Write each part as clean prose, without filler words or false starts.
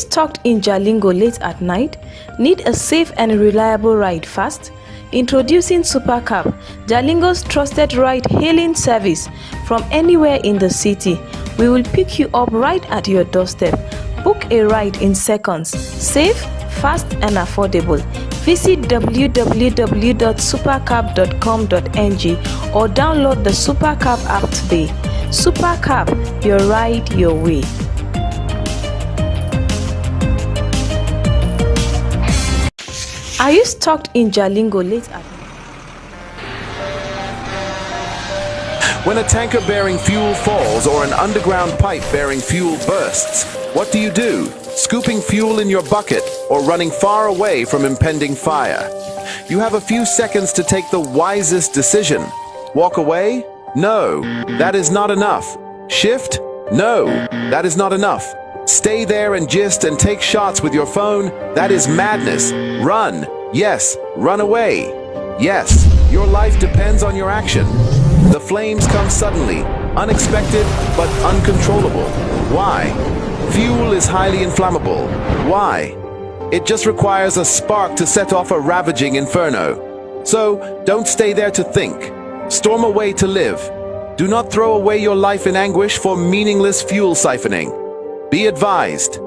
stuck in Jalingo late at night? Need a safe and reliable ride fast? Introducing SuperCab, Jalingo's trusted ride-hailing service from anywhere in the city. We will pick you up right at your doorstep. Book a ride in seconds. Safe, fast and affordable. Visit www.supercab.com.ng or download the SuperCab app today. SuperCab, your ride your way. Are you stuck in Jalingo late at night? When a tanker bearing fuel falls or an underground pipe bearing fuel bursts, what do? Scooping fuel in your bucket or running far away from impending fire? You have a few seconds to take the wisest decision. Walk away? No, that is not enough. Shift? No, that is not enough. Stay there and gist and take shots with your phone? That is madness. Run. Yes, run away. Yes, your life depends on your action. The flames come suddenly, unexpected but uncontrollable. Why? Fuel is highly inflammable. Why? It just requires a spark to set off a ravaging inferno. So, don't stay there to think. Storm away to live. Do not throw away your life in anguish for meaningless fuel siphoning. Be advised.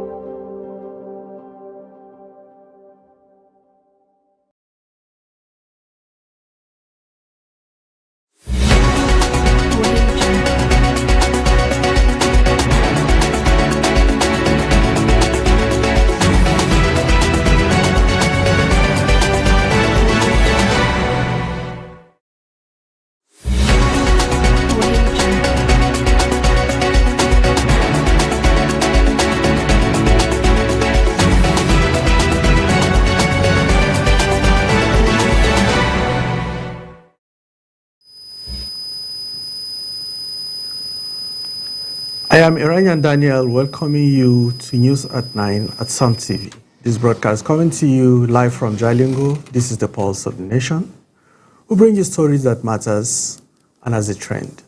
I am Iranian Daniel, welcoming you to News at 9 at Sun TV. This broadcast coming to you live from Jalingo. This is the pulse of the nation. We bring you stories that matters and as a trend.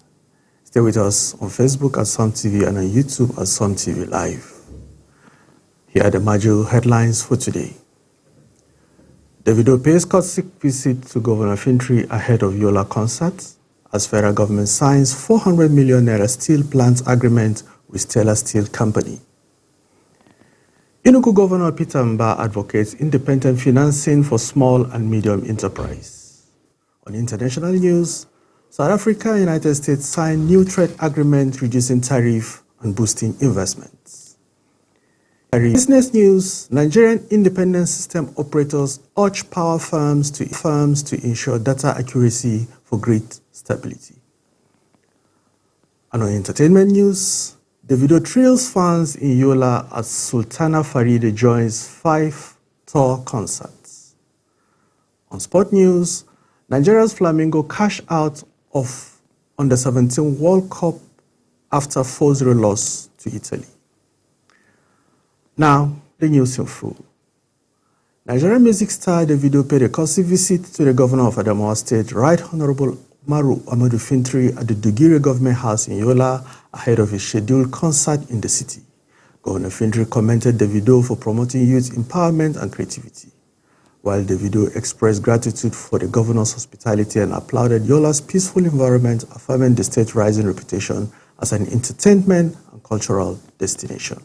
Stay with us on Facebook at Sun TV and on YouTube at Sun TV Live. Here are the major headlines for today. Davido pays courtesy visit to Governor Fintri ahead of Yola concert, as federal government signs 400 million naira steel plant agreement with Stella Steel Company. Enugu Governor Peter Mba advocates independent financing for small and medium enterprise. On international news, South Africa and United States sign new trade agreement reducing tariff and boosting investments. Business news, Nigerian independent system operators urge power firms to ensure data accuracy for great stability. And on entertainment news, Davido thrills fans in Yola as Sultana Faride joins 5 tour concerts. On sport news, Nigeria's Flamingo cash out of Under-17 World Cup after 4-0 loss to Italy. Now, the news in full. Nigerian music star Davido paid a courtesy visit to the governor of Adamawa State, Right Honorable Umaru Amadu Fintri, at the Dugiri Government House in Yola ahead of his scheduled concert in the city. Governor Fintri commended Davido for promoting youth empowerment and creativity, while Davido expressed gratitude for the governor's hospitality and applauded Yola's peaceful environment, affirming the state's rising reputation as an entertainment and cultural destination.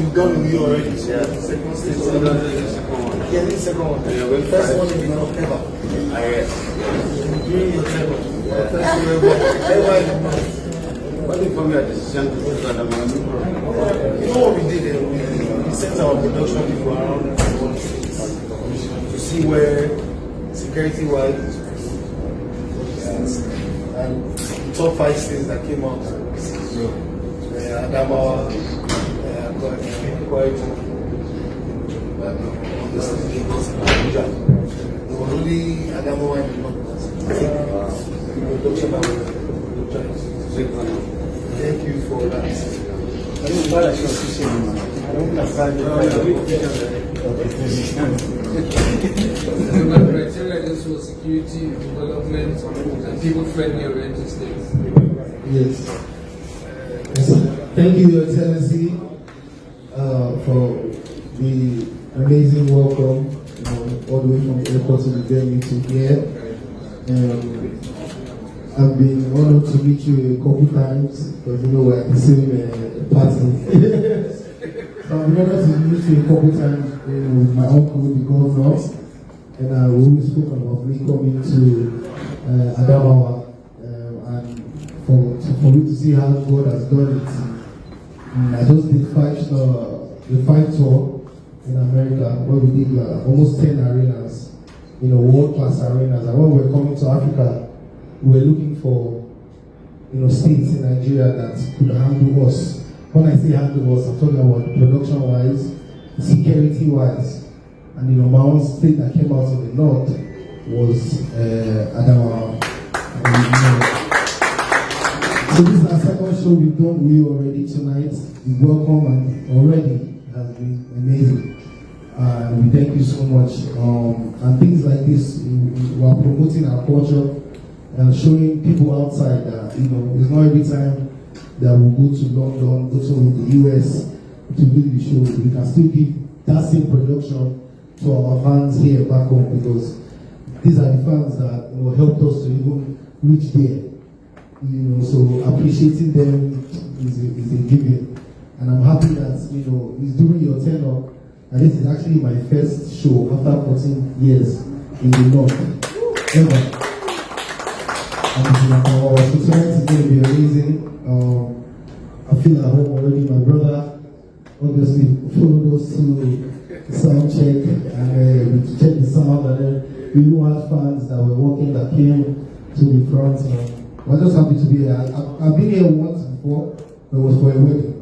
You've done with me already. Yeah. Second stage. Yeah, this is the second one. The first one is not ever. During your tenure. What if we had a decision to do that? You know what we did? We sent our production people around to see where security-wise and the top 5 states that came out. Adamawa, quite Abuja. There was only Adamawa in the north. Thank you for that. The criteria just for security, development, and people-friendly oriented states. Yes. Thank you, Your Excellency, for the amazing welcome, all the way from the airport to the venue to here. I've been honored to meet you a couple times because we're at the same party. So I've been honored to meet you a couple times with my uncle, the governor, and we always spoke about me coming to Adamawa and for me to see how God has done it. I just did the 5 tour in America where we did almost 10 arenas, world-class arenas. And when we were coming to Africa, we were looking for, states in Nigeria that could handle us. When I say handle us, I'm talking about production-wise, security-wise. And my own state that came out of the north was Adamawa. So this is our second show we've done with you already tonight. We welcome and already has been amazing. We thank you so much. And things like this, we are promoting our culture and showing people outside that it's not every time that we go to London, go to the US to do the show. We can still give that same production to our fans here back home because these are the fans that helped us to even reach there. So appreciating them is a giving. And I'm happy that, it's during your tenure, and this is actually my first show after 14 years in the North, ever. And so tonight is going to be amazing. I feel at home already. My brother obviously followed us to sound check and to check the sound, and then we even had fans that were walking that came to the front. We're just happy to be here. I've been here once before, but it was for a wedding.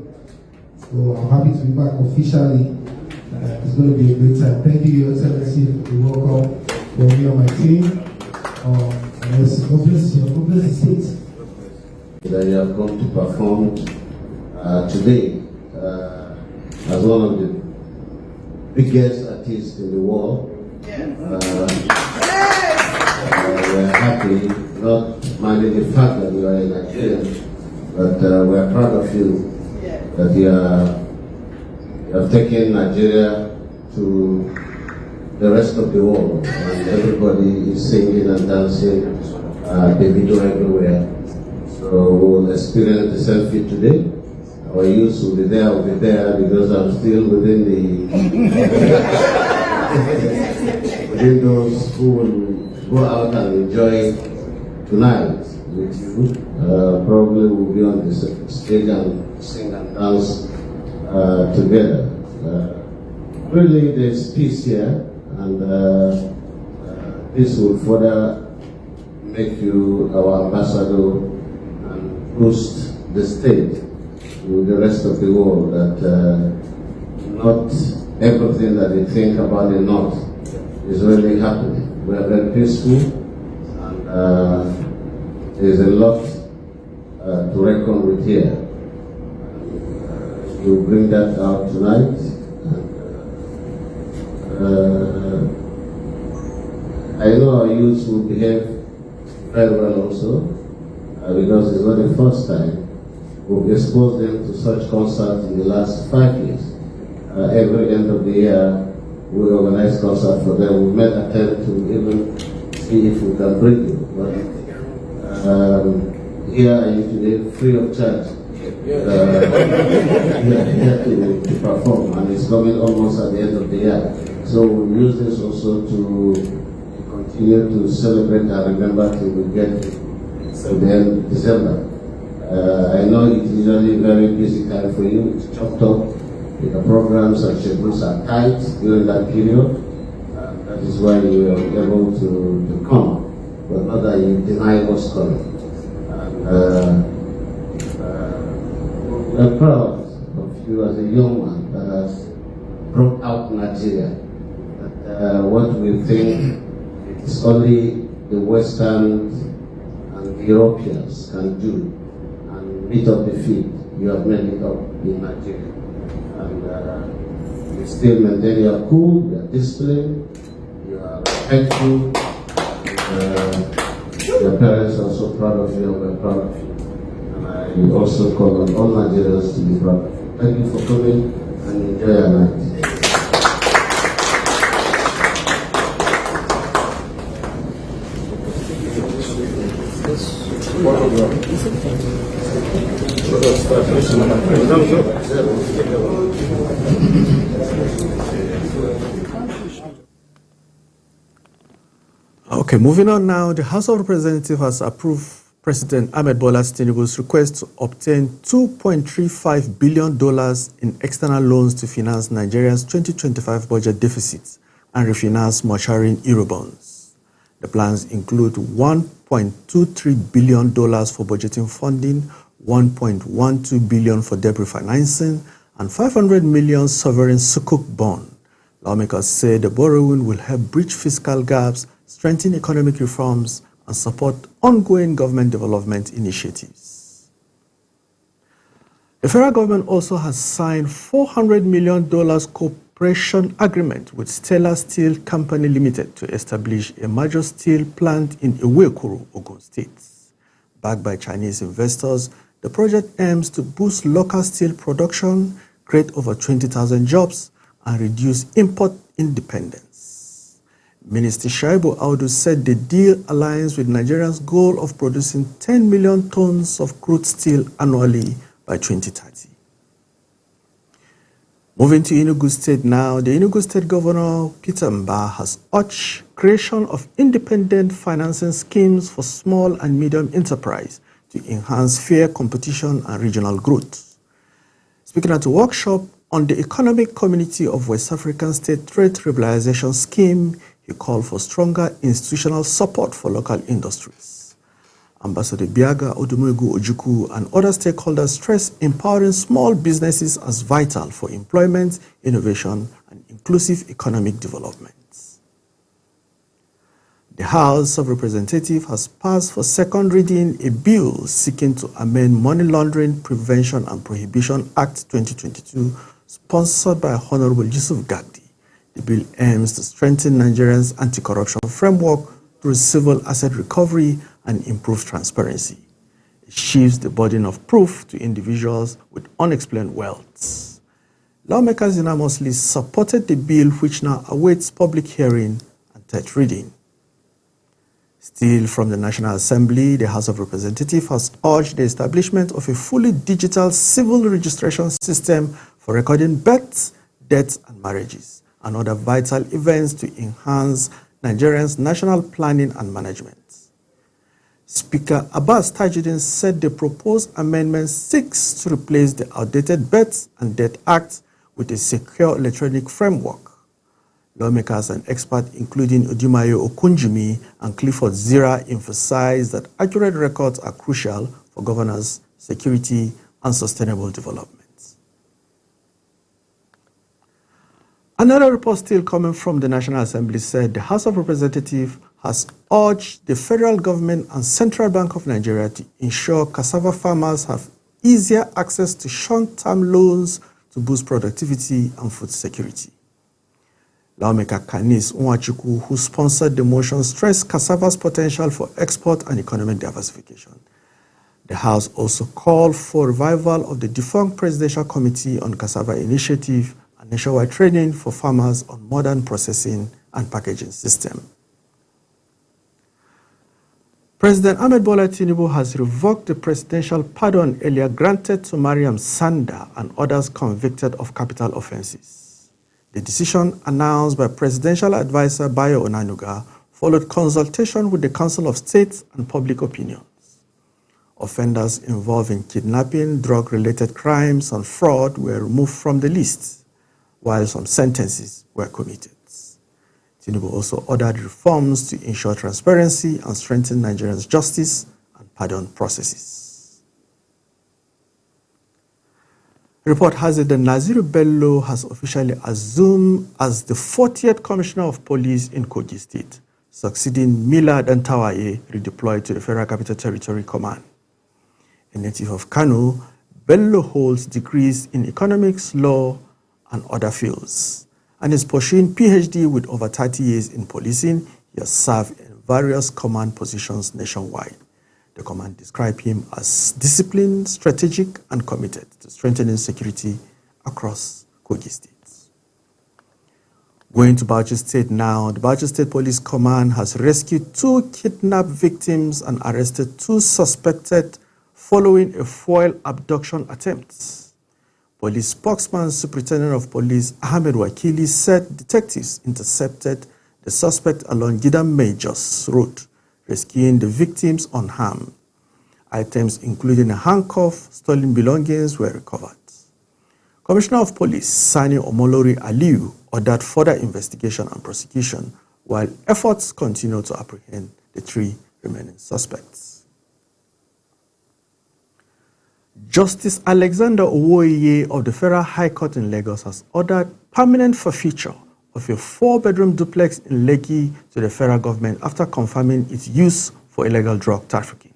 So I'm happy to be back officially. It's going to be a great time. Thank you, Your Excellency, for the welcome for me and my team. And yes, God bless you. God bless the state. That you have come to perform today as one of the biggest artists in the world. We're happy, not minding the fact that you are in Nigeria, but we're proud of you that you have taken Nigeria to the rest of the world, and everybody is singing and dancing, Davido everywhere. So we'll experience the selfie today. Our youth will be there because I'm still within within those who will go out and enjoy tonight with you. Probably we'll be on the stage and sing and dance together. Really, there's peace here, and this will further make you our ambassador and boost the state to the rest of the world that not everything that they think about the North is really happening. We are very peaceful, and there's a lot to reckon with here. You bring that out tonight. I know our youth will behave very well also, because it's not the first time we've exposed them to such concerts in the last 5 years. Every end of the year, we organize concerts for them. We made an attempt to even see if we can bring you. But here are you today, free of charge. Here to perform, and it's coming almost at the end of the year. So we use this also to continue to celebrate and remember till we get to the end of December. I know it's usually very busy time for you, it's chopped up, the programs and schedules are tight during that period. That is why you are able to come, but not that you deny what's coming. We're proud of you as a young man that has brought out Nigeria. What we think it's only the Western and Europeans can do and meet up the feat. You have made it up in Nigeria. And you still maintain your cool, your discipline, you are respectful. Your parents are so proud of you and we're proud of you. And I also call on all Nigerians to be proud of you. Thank you for coming and enjoy your night. Okay, moving on now. The House of Representatives has approved President Ahmed Bola Tinubu's request to obtain $2.35 billion in external loans to finance Nigeria's 2025 budget deficits and refinance maturing Eurobonds. The plans include $1.23 billion for budgeting funding, $1.12 billion for debt refinancing, and $500 million sovereign sukuk bond. Lawmakers say the borrowing will help bridge fiscal gaps, strengthen economic reforms, and support ongoing government development initiatives. The federal government also has signed $400 million cooperation agreement with Stellar Steel Company Limited to establish a major steel plant in Iwekuru, Ogun State. Backed by Chinese investors, the project aims to boost local steel production, create over 20,000 jobs, and reduce import independence. Minister Shaibu Audu said the deal aligns with Nigeria's goal of producing 10 million tons of crude steel annually by 2030. Moving to Enugu State now, the Enugu State Governor Peter Mbah has urged creation of independent financing schemes for small and medium enterprise to enhance fair competition and regional growth. Speaking at a workshop on the Economic Community of West African State Trade Liberalization Scheme, he called for stronger institutional support for local industries. Ambassador Biaga Odumegu Ojukwu and other stakeholders stress empowering small businesses as vital for employment, innovation, and inclusive economic development. The House of Representatives has passed for second reading a bill seeking to amend Money Laundering Prevention and Prohibition Act 2022, sponsored by Honorable Yusuf Gagdi. The bill aims to strengthen Nigeria's anti-corruption framework through civil asset recovery and improved transparency. It shifts the burden of proof to individuals with unexplained wealth. Lawmakers unanimously supported the bill, which now awaits public hearing and third reading. Still from the National Assembly, the House of Representatives has urged the establishment of a fully digital civil registration system for recording births, deaths, and marriages, and other vital events to enhance Nigeria's national planning and management. Speaker Abbas Tajuddin said the proposed amendment seeks to replace the outdated Births and Death Act with a secure electronic framework. Lawmakers and experts, including Odumayo Okunjimi and Clifford Zira, emphasized that accurate records are crucial for governance, security, and sustainable development. Another report still coming from the National Assembly said the House of Representatives has urged the federal government and Central Bank of Nigeria to ensure cassava farmers have easier access to short-term loans to boost productivity and food security. Lawmaker Kanis Nwachukwu, who sponsored the motion, stressed cassava's potential for export and economic diversification. The House also called for revival of the defunct Presidential Committee on Cassava Initiative and nationwide training for farmers on modern processing and packaging system. President Ahmed Bola Tinubu has revoked the presidential pardon earlier granted to Mariam Sanda and others convicted of capital offenses. The decision, announced by Presidential Advisor Bayo Onanuga, followed consultation with the Council of State and Public Opinions. Offenders involved in kidnapping, drug-related crimes, and fraud were removed from the list, while some sentences were commuted. Tinubu also ordered reforms to ensure transparency and strengthen Nigerians' justice and pardon processes. The report has it that Naziru Bello has officially assumed as the 40th Commissioner of Police in Kogi State, succeeding Millard Ntawaye, redeployed to the Federal Capital Territory Command. A native of Kano, Bello holds degrees in economics, law, and other fields, and is pursuing PhD with over 30 years in policing. He has served in various command positions nationwide. The command described him as disciplined, strategic, and committed to strengthening security across Kogi State. Going to Bauchi State now, the Bauchi State Police Command has rescued 2 kidnapped victims and arrested 2 suspected following a foil abduction attempt. Police spokesman Superintendent of Police Ahmed Wakili said detectives intercepted the suspect along Gidam Majors Road, rescuing the victims unharmed. Items including a handcuff, stolen belongings were recovered. Commissioner of Police Sani Omolori Aliu ordered further investigation and prosecution, while efforts continue to apprehend the 3 remaining suspects. Justice Alexander Owoye of the Federal High Court in Lagos has ordered permanent forfeiture of a 4-bedroom duplex in Lekki to the federal government after confirming its use for illegal drug trafficking.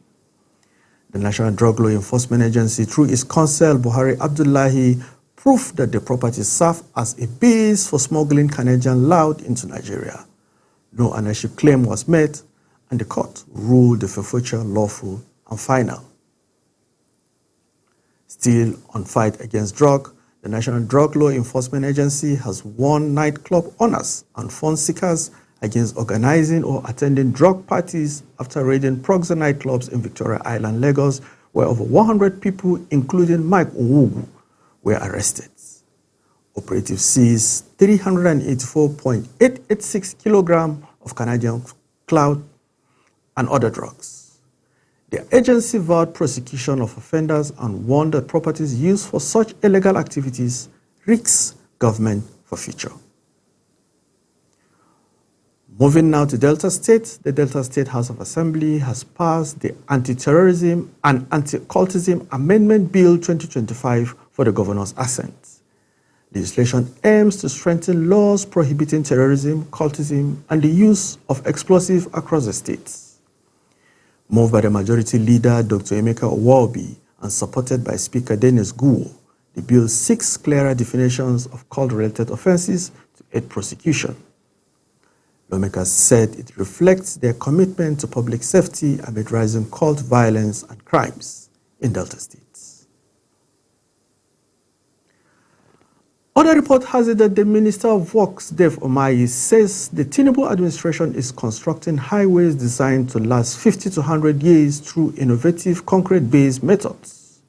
The National Drug Law Enforcement Agency, through its counsel Buhari Abdullahi, proved that the property served as a base for smuggling Canadian loud into Nigeria. No ownership claim was made, and the court ruled the forfeiture lawful and final. Still on fight against drug, the National Drug Law Enforcement Agency has warned nightclub owners and fund seekers against organizing or attending drug parties after raiding Proxy nightclubs in Victoria Island, Lagos, where over 100 people, including Mike Onwugu, were arrested. Operatives seized 384.886 kilograms of Canadian cloud and other drugs. The agency vowed prosecution of offenders and warned that properties used for such illegal activities risks government forfeiture. Moving now to Delta State, the Delta State House of Assembly has passed the Anti-Terrorism and Anti-Cultism Amendment Bill 2025 for the governor's assent. Legislation aims to strengthen laws prohibiting terrorism, cultism, and the use of explosives across the states. Moved by the Majority Leader, Dr. Emeka Owobi, and supported by Speaker Dennis Guo, the bill seeks clearer definitions of cult-related offenses to aid prosecution. Lawmakers said it reflects their commitment to public safety amid rising cult violence and crimes in Delta State. Other report has it that the Minister of Works, Dave Umahi, says the Tinubu administration is constructing highways designed to last 50 to 100 years through innovative concrete-based methods.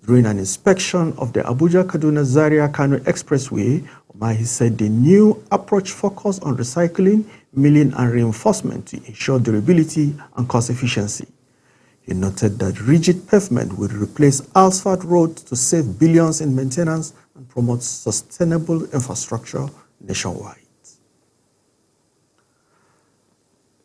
During an inspection of the Abuja-Kaduna-Zaria-Kano Expressway, Umahi said the new approach focused on recycling, milling, and reinforcement to ensure durability and cost efficiency. He noted that rigid pavement would replace asphalt roads to save billions in maintenance and promote sustainable infrastructure nationwide.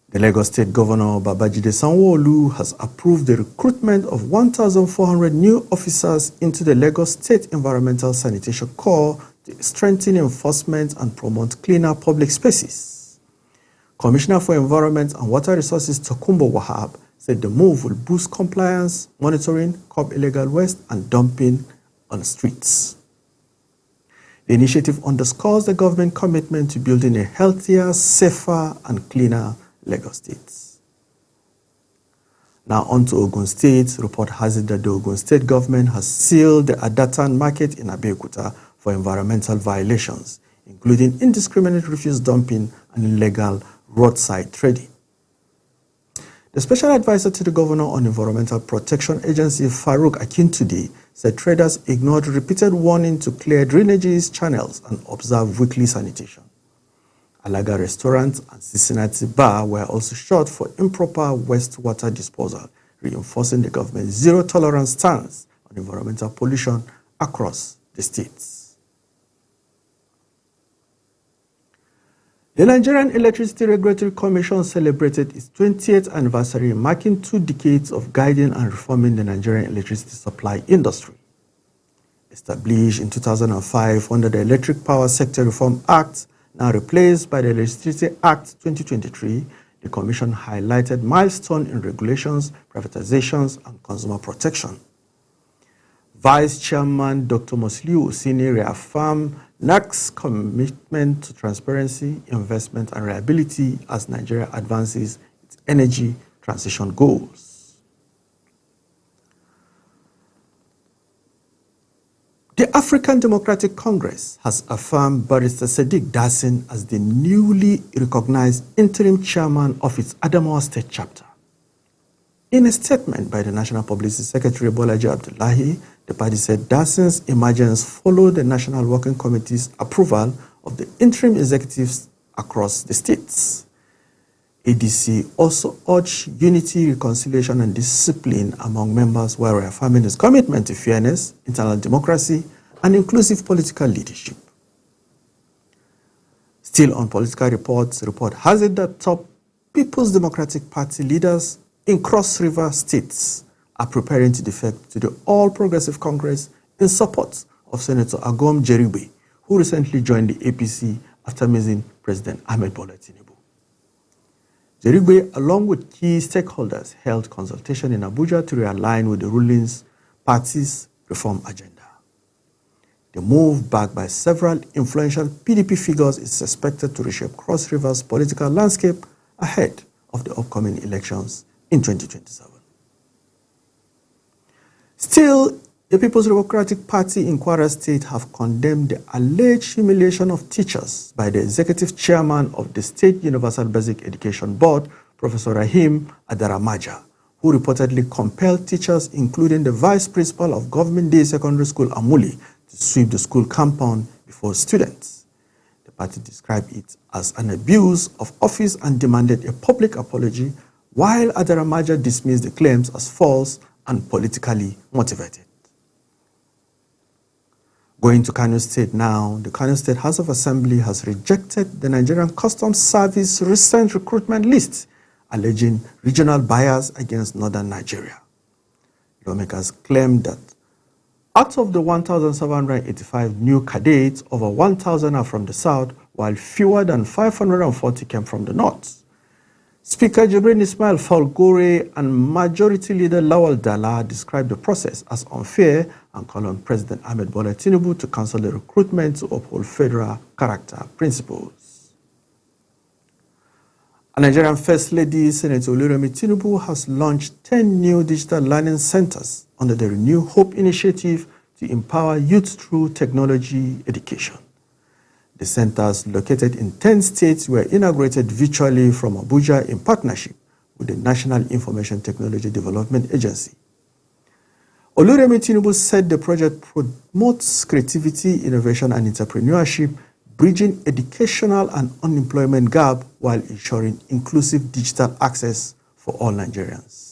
The Lagos State Governor Babajide Sanwo-Olu has approved the recruitment of 1,400 new officers into the Lagos State Environmental Sanitation Corps to strengthen enforcement and promote cleaner public spaces. Commissioner for Environment and Water Resources Tokumbo Wahab said the move will boost compliance, monitoring, curb illegal waste, and dumping on streets. The initiative underscores the government commitment to building a healthier, safer, and cleaner Lagos State. Now on to Ogun State. Report has it that the Ogun State government has sealed the Adatan market in Abeokuta for environmental violations, including indiscriminate refuse dumping and illegal roadside trading. The special advisor to the governor on Environmental Protection Agency, Farouk Akintude, said traders ignored repeated warning to clear drainages, channels, and observe weekly sanitation. Alaga Restaurant and Cincinnati Bar were also shut for improper wastewater disposal, reinforcing the government's zero-tolerance stance on environmental pollution across the states. The Nigerian Electricity Regulatory Commission celebrated its 20th anniversary, marking 2 decades of guiding and reforming the Nigerian electricity supply industry. Established in 2005 under the Electric Power Sector Reform Act, now replaced by the Electricity Act 2023, the Commission highlighted milestones in regulations, privatizations, and consumer protection. Vice Chairman Dr. Musliu Usini reaffirmed NERC's commitment to transparency, investment, and reliability as Nigeria advances its energy transition goals. The African Democratic Congress has affirmed Barrister Sadiq Dasin as the newly recognized interim chairman of its Adamawa State chapter. In a statement by the National Publicity Secretary Bolaji Abdullahi, the party said Dasin's emergence followed the National Working Committee's approval of the interim executives across the states. ADC also urged unity, reconciliation, and discipline among members while reaffirming its commitment to fairness, internal democracy, and inclusive political leadership. Still on political reports, the report has it that top People's Democratic Party leaders in Cross River states are preparing to defect to the All Progressive Congress in support of Senator Agom Jerigbe, who recently joined the APC after missing President Ahmed Bola Tinubu. Jerigbe, along with key stakeholders, held consultation in Abuja to realign with the ruling party's reform agenda. The move, backed by several influential PDP figures, is expected to reshape Cross River's political landscape ahead of the upcoming elections in 2027. Still, the People's Democratic Party in Kwara State have condemned the alleged humiliation of teachers by the executive chairman of the State Universal Basic Education Board, Professor Rahim Adaramaja, who reportedly compelled teachers, including the vice principal of Government Day Secondary School Amuli, to sweep the school compound before students. The party described it as an abuse of office and demanded a public apology, while Adaramaja dismissed the claims as false and politically motivated. Going to Kano State now, the Kano State House of Assembly has rejected the Nigerian Customs Service recent recruitment list, alleging regional bias against northern Nigeria. Lawmakers claim that out of the 1,785 new cadets, over 1,000 are from the south, while fewer than 540 came from the north. Speaker Jibrin Ismail Falgore and Majority Leader Lawal Dala described the process as unfair and called on President Ahmed Bola Tinubu to cancel the recruitment to uphold federal character principles. A Nigerian First Lady, Senator Oluremi Tinubu, has launched 10 new digital learning centers under the Renew Hope initiative to empower youth through technology education. The centers, located in 10 states, were inaugurated virtually from Abuja in partnership with the National Information Technology Development Agency. Oluremi Tinubu said the project promotes creativity, innovation, and entrepreneurship, bridging educational and unemployment gap while ensuring inclusive digital access for all Nigerians.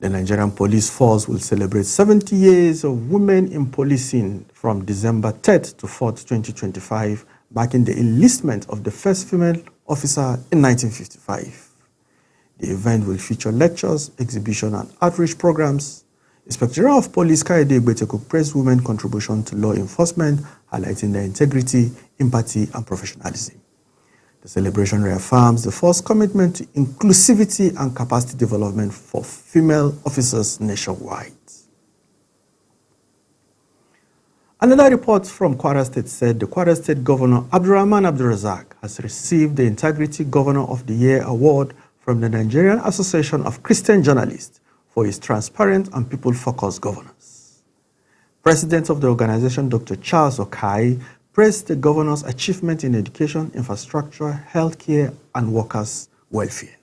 The Nigerian Police Force will celebrate 70 years of women in policing from December 3rd to 4th, 2025, marking the enlistment of the first female officer in 1955. The event will feature lectures, exhibition, and outreach programs. Inspector General of Police Kaede Gbeteku praised women's contribution to law enforcement, highlighting their integrity, empathy, and professionalism. The celebration reaffirms the force's commitment to inclusivity and capacity development for female officers nationwide. Another report from Kwara State said the Kwara State Governor Abdurrahman Abdulrazak has received the Integrity Governor of the Year award from the Nigerian Association of Christian Journalists for his transparent and people-focused governance. President of the organization, Dr. Charles Okai, praised the governor's achievement in education, infrastructure, healthcare, and workers' welfare.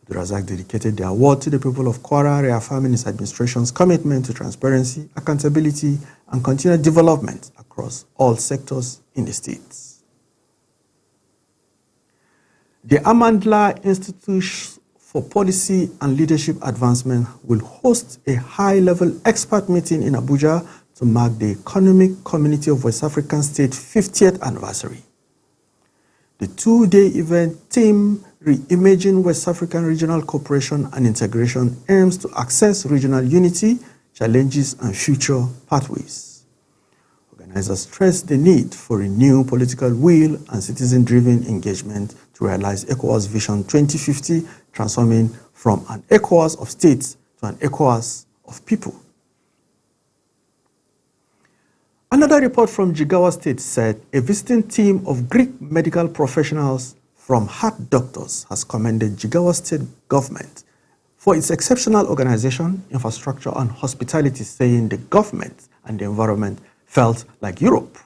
Abdulrazak dedicated the award to the people of Kwara, reaffirming his administration's commitment to transparency, accountability, and continued development across all sectors in the states. The Amandla Institute for Policy and Leadership Advancement will host a high-level expert meeting in Abuja to mark the Economic Community of West African States' 50th anniversary. The two-day event theme, Reimaging West African Regional Cooperation and Integration, aims to access regional unity, challenges, and future pathways. Organizers stress the need for renewed political will and citizen-driven engagement to realize ECOWAS Vision 2050, transforming from an ECOWAS of states to an ECOWAS of people. Another report from Jigawa State said a visiting team of Greek medical professionals from Heart Doctors has commended Jigawa State government for its exceptional organization, infrastructure, and hospitality, saying the government and the environment felt like Europe.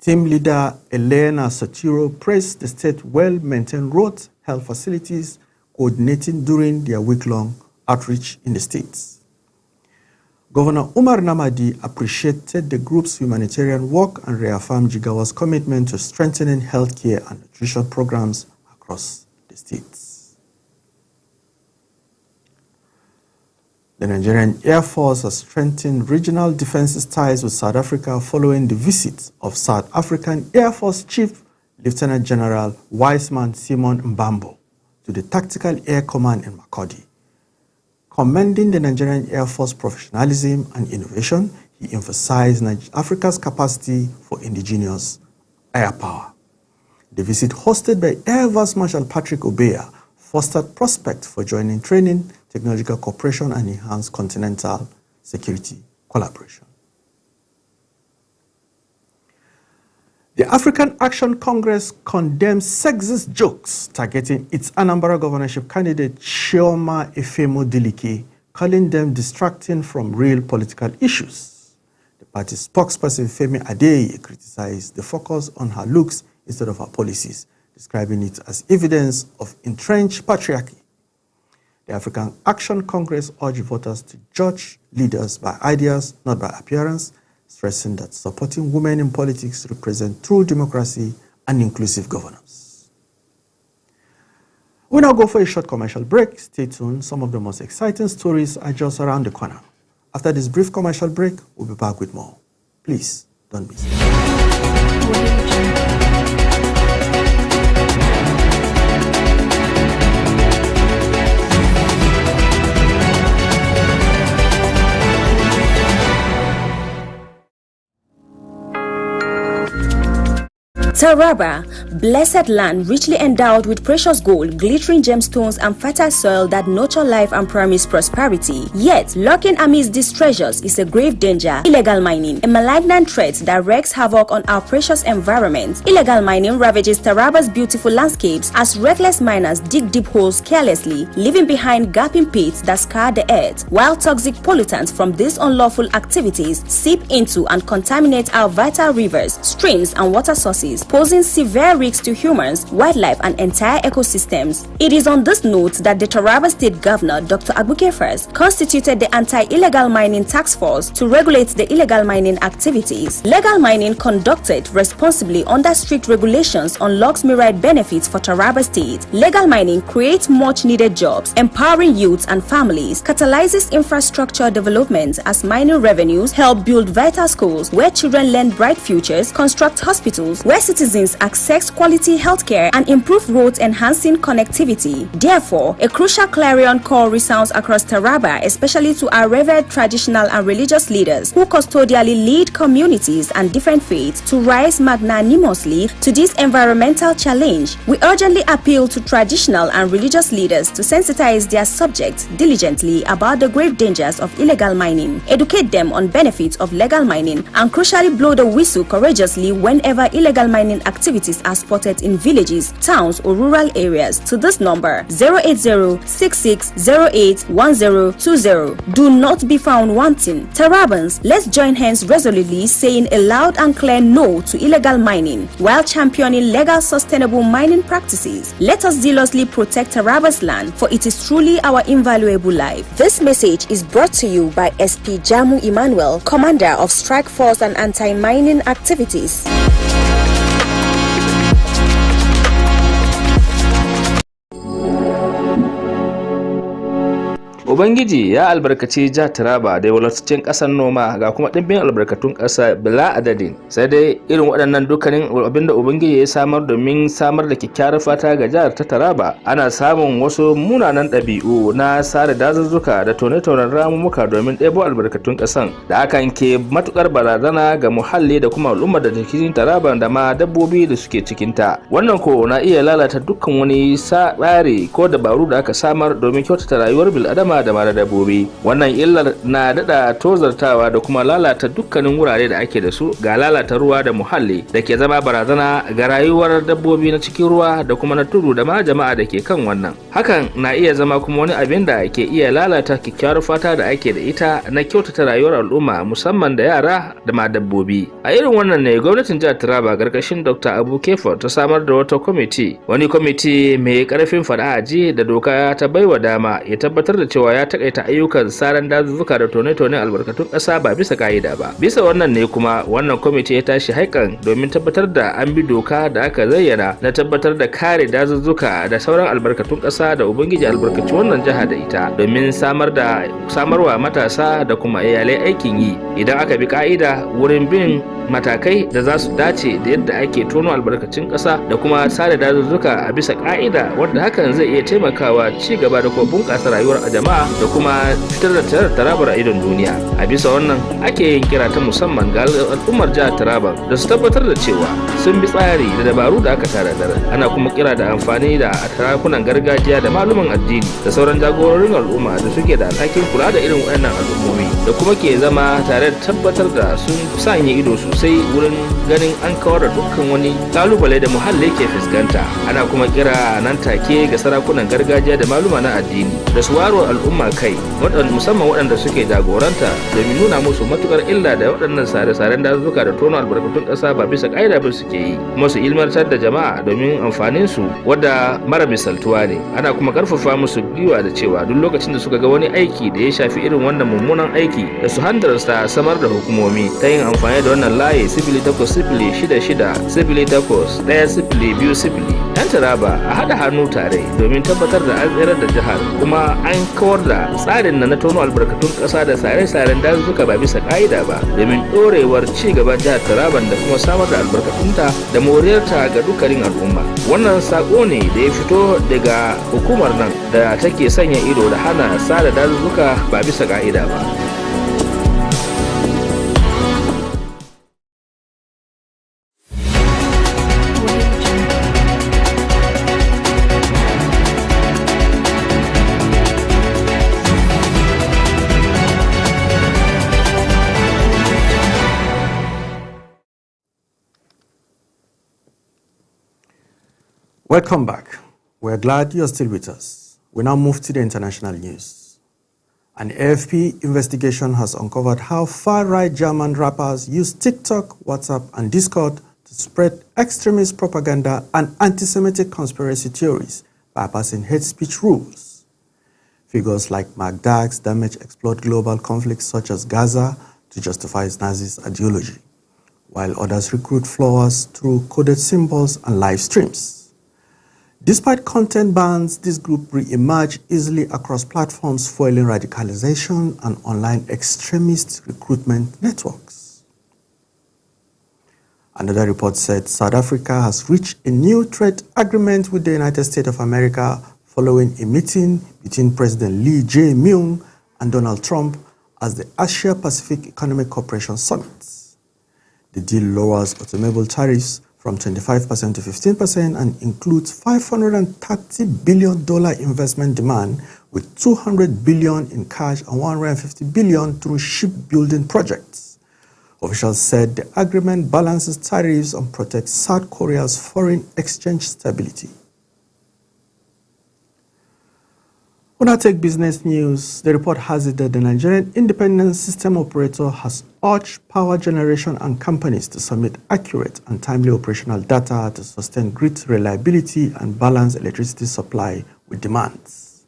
Team leader Elena Satiro praised the state well-maintained roads, health facilities, coordinating during their week-long outreach in the states. Governor Umar Namadi appreciated the group's humanitarian work and reaffirmed Jigawa's commitment to strengthening healthcare and nutrition programs across the states. The Nigerian Air Force has strengthened regional defense ties with South Africa following the visit of South African Air Force Chief Lieutenant General Wiseman Simon Mbambo to the Tactical Air Command in Makurdi. Commending the Nigerian Air Force professionalism and innovation, he emphasized Africa's capacity for indigenous air power. The visit, hosted by Air Vice Marshal Patrick Obeya, fostered prospects for joining training, technological cooperation, and enhanced continental security collaboration. The African Action Congress condemns sexist jokes targeting its Anambra governorship candidate Chioma Efemo Dilike, calling them distracting from real political issues. The party's spokesperson Femi Adeye criticized the focus on her looks instead of her policies, describing it as evidence of entrenched patriarchy. The African Action Congress urged voters to judge leaders by ideas, not by appearance, stressing that supporting women in politics represents true democracy and inclusive governance. We now go for a short commercial break. Stay tuned. Some of the most exciting stories are just around the corner. After this brief commercial break, we'll be back with more. Please don't miss it. Taraba, blessed land richly endowed with precious gold, glittering gemstones, and fertile soil that nurture life and promise prosperity. Yet, lurking amidst these treasures is a grave danger: illegal mining, a malignant threat that wreaks havoc on our precious environment. Illegal mining ravages Taraba's beautiful landscapes as reckless miners dig deep holes carelessly, leaving behind gaping pits that scar the earth, while toxic pollutants from these unlawful activities seep into and contaminate our vital rivers, streams, and water sources, posing severe risks to humans, wildlife, and entire ecosystems. It is on this note that the Taraba State Governor, Dr. Abuke First, constituted the Anti-Illegal Mining Task Force to regulate the illegal mining activities. Legal mining conducted responsibly under strict regulations unlocks myriad benefits for Taraba State. Legal mining creates much-needed jobs, empowering youths and families, catalyzes infrastructure development as mining revenues help build vital schools where children learn bright futures, construct hospitals where citizens access quality healthcare, and improve roads, enhancing connectivity. Therefore, a crucial clarion call resounds across Taraba, especially to our revered traditional and religious leaders who custodially lead communities and different faiths to rise magnanimously to this environmental challenge. We urgently appeal to traditional and religious leaders to sensitize their subjects diligently about the grave dangers of illegal mining, educate them on benefits of legal mining, and crucially blow the whistle courageously whenever illegal mining activities are spotted in villages, towns, or rural areas to this number 080-6608-1020. Do not be found wanting. Tarabans, let's join hands resolutely saying a loud and clear no to illegal mining while championing legal sustainable mining practices. Let us zealously protect Taraba's land, for it is truly our invaluable life. This message is brought to you by SP Jamu Emmanuel, Commander of Strike Force and Anti-Mining Activities. Ubangiji ya albarkaci jihar Taraba da walwataccen ƙasar noma ga kuma ɗimbin albarkatun ƙasa bila adadin. Sai dai irin waɗannan dukkanin abinda Ubangiji ya samar domin samar da kyakkyawar fata ga jihar ta Taraba, ana samun wasu munanan ɗabi'u na sare dazuzzuka da tone-tonen ramumuka domin ɗebo albarkatun ƙasan da hakan ke matukar barazana ga muhalli da kuma al'ummar da cikin Taraba da ma dabbobi da suke cikinta. Wannan ko na iya lalata dukkan wani tsari ko dabaru da aka samar domin kyautata rayuwar bil'adama da mara dabbobi. Wannan illar na dada tozartawa da kuma lalata dukkanin wurare da ake da su, ga lalata ruwa da muhalli da ke zama barazana ga rayuwar dabbobi na cikin ruwa da kuma na tudu da ma jama'a da ke kan wannan. Hakan na iya zama kuma wani abin da ke iya lalata kyakkyawar fata da ake da ita na kyautata rayuwar al'umma musamman da yara da ma dabbobi. A irin wannan ne gwamnatin jihar Taraba gargashin Dr. Abu Kefo ta samar da wata wani kwamiti mai karfin fada aji da doka ta baiwa dama ya tabbatar da cewa ya takaita ayyukan saran dazuzzuka da tone-tonen albarkatun ƙasa ba bisa ka'ida ba. Bisa wannan ne kuma wannan kwamiti ya tashi haikan domin tabbatar da an bi doka da aka zayyana na tabbatar da kare dazuzzuka da sauran albarkatun ƙasa da ubangiji albarkaci wannan jiha da ita domin samarwa matasa da kuma iyalai aikin yi idan aka bi ka'ida wurin bin matakai da za su dace da yadda ake tono albarkacin ƙasa da kuma sare dazuzzuka a bisa ka'ida, wanda hakan zai iya taimakawa ci gaba da kuma bunƙasa rayuwar jama'a da kuma fitar da Tarabar a idon duniya. A bisa wannan ake yin kira ta musamman ga al'ummar jihar Taraba da su tabbatar da cewa sun bi tsari da dabaru da aka tanadar. Ana kuma kira da amfani da sarakunan gargajiya da maluman addini da sauran jagororin al'umma da suke da alhakin kula da irin waɗannan al'ummomi da kuma ke zama tare da tabbatar da sun sanya ido sosai wurin ganin an kawar da dukkan wani kalubale da muhalli ke fuskanta. Ana kuma kira nan take ga sarakunan gargajiya da maluma na addini da su waro al'umma kai, musamman waɗanda suke jagoranta domin nuna musu matukar illa da waɗannan sare-saren dazuzzuka da tono albarkatun ƙasa ba bisa ƙa'ida ba suke yi, kuma su ilmantar da jama'a domin amfanin su wadda mara misaltuwa ne. Ana kuma karfafa musu gwiwa da cewa duk lokacin da suka ga wani aiki da ya shafi irin wannan mummunan aiki da su handarsa samar da hukumomi ta yin amfani da wannan layi 0866681020. Yan Taraba a haɗa hannu tare domin tabbatar da an tsirar da jihar kuma an kawar da tsarin na tono albarkatun ƙasa da sare-saren dazuzzuka ba bisa ƙa'ida ba domin ɗorewar ci gaban jihar Taraban da kuma samar da albarkatunta da moriyarta ga dukkanin al'umma. Wannan sako ne da ya fito daga hukumar nan da take sanya ido da hana sare dazuzzuka ba bisa ƙa'ida ba. Welcome back. We're glad you're still with us. We now move to the international news. An AFP investigation has uncovered how far-right German rappers use TikTok, WhatsApp, and Discord to spread extremist propaganda and anti-Semitic conspiracy theories, bypassing hate speech rules. Figures like Mark Dax exploit global conflicts such as Gaza to justify its Nazi ideology, while others recruit followers through coded symbols and live streams. Despite content bans, this group re-emerge easily across platforms, fueling radicalization and online extremist recruitment networks. Another report said South Africa has reached a new trade agreement with the United States of America following a meeting between President Lee Jae-myung and Donald Trump as the Asia-Pacific Economic Cooperation Summit. The deal lowers automobile tariffs from 25% to 15% and includes $530 billion investment demand with $200 billion in cash and $150 billion through shipbuilding projects. Officials said the agreement balances tariffs and protects South Korea's foreign exchange stability. When I take business news, the report has it that the Nigerian Independent System Operator has urged power generation and companies to submit accurate and timely operational data to sustain grid reliability and balance electricity supply with demands.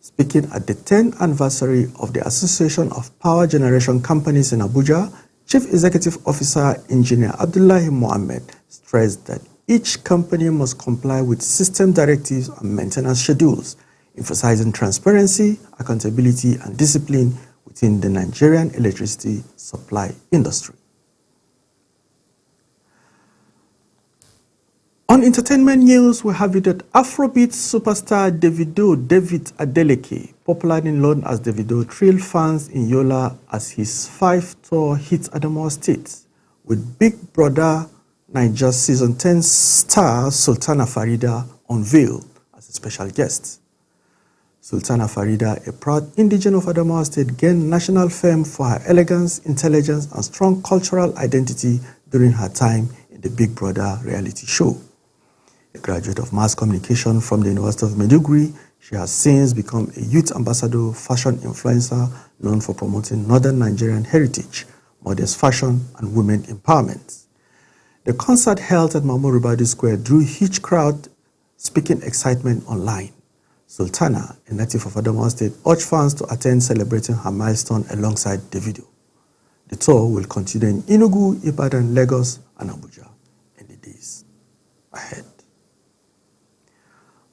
Speaking at the 10th anniversary of the Association of Power Generation Companies in Abuja, Chief Executive Officer Engineer Abdullahi Mohammed stressed that each company must comply with system directives and maintenance schedules, emphasizing transparency, accountability, and discipline within the Nigerian electricity supply industry. On entertainment news, we have it that Afrobeat superstar David Adeleke, popularly known as Davido, thrilled fans in Yola as his 5-tour hit Adamawa State, with Big Brother Naija Season 10 star Sultana Farida unveiled as a special guest. Sultana Farida, a proud indigen of Adamawa State, gained national fame for her elegance, intelligence, and strong cultural identity during her time in the Big Brother reality show. A graduate of mass communication from the University of Maiduguri, she has since become a youth ambassador, fashion influencer known for promoting northern Nigerian heritage, modest fashion, and women empowerment. The concert held at Mahmoud Ribadu Square drew a huge crowd, speaking excitement online. Sultana, a native of Adamawa State, urged fans to attend celebrating her milestone alongside Davido. The tour will continue in Enugu, Ibadan, Lagos, and Abuja in the days ahead.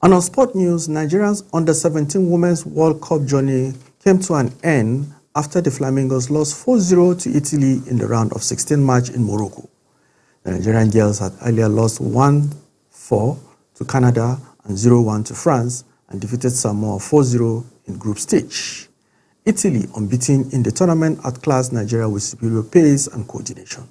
And on sport news, Nigeria's Under-17 Women's World Cup journey came to an end after the Flamingos lost 4-0 to Italy in the round of 16 match in Morocco. The Nigerian girls had earlier lost 1-4 to Canada and 0-1 to France and defeated Samoa 4-0 in group stage. Italy, unbeaten in the tournament, outclassed Nigeria with superior pace and coordination.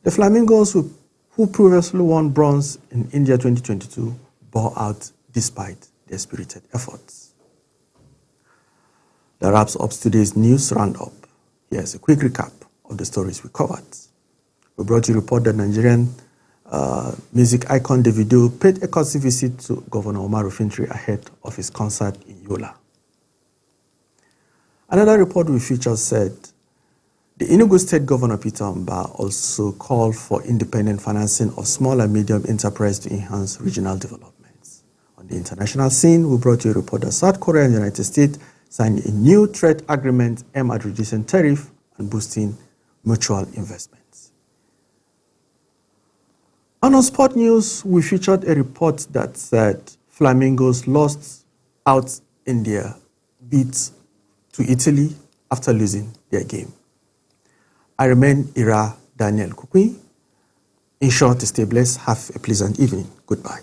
The Flamingos, who previously won bronze in India 2022, bore out despite their spirited efforts. That wraps up today's news roundup. Here's a quick recap of the stories we covered. We brought you a report that Nigerian music icon Davido paid a courtesy visit to Governor Omar Fintri ahead of his concert in Yola. Another report we featured said the Enugu State Governor Peter Mba also called for independent financing of small and medium enterprise to enhance regional development. On the international scene, we brought you a report that South Korea and the United States signed a new trade agreement aimed at reducing tariff and boosting mutual investments. And on sport news, we featured a report that said Flamingos lost out in their bid to Italy after losing their game. I remain Ira Daniel Kukui. In short, stay blessed. Have a pleasant evening. Goodbye.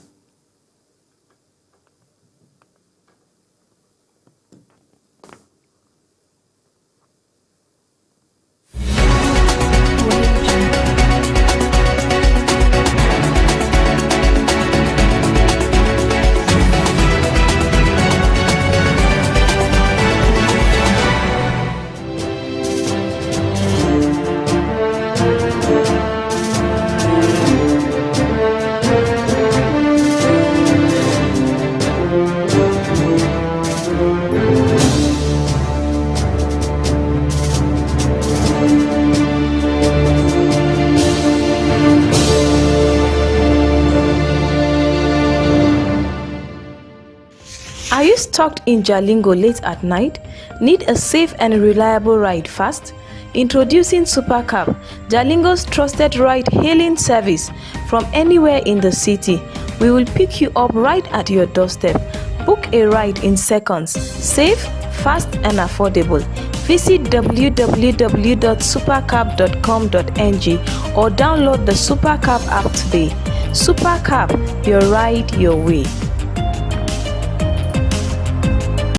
Are you stuck in Jalingo late at night? Need a safe and reliable ride fast? Introducing Supercab, Jalingo's trusted ride-hailing service from anywhere in the city. We will pick you up right at your doorstep. Book a ride in seconds. Safe, fast, and affordable. Visit www.supercab.com.ng or download the Supercab app today. Supercab, your ride, your way.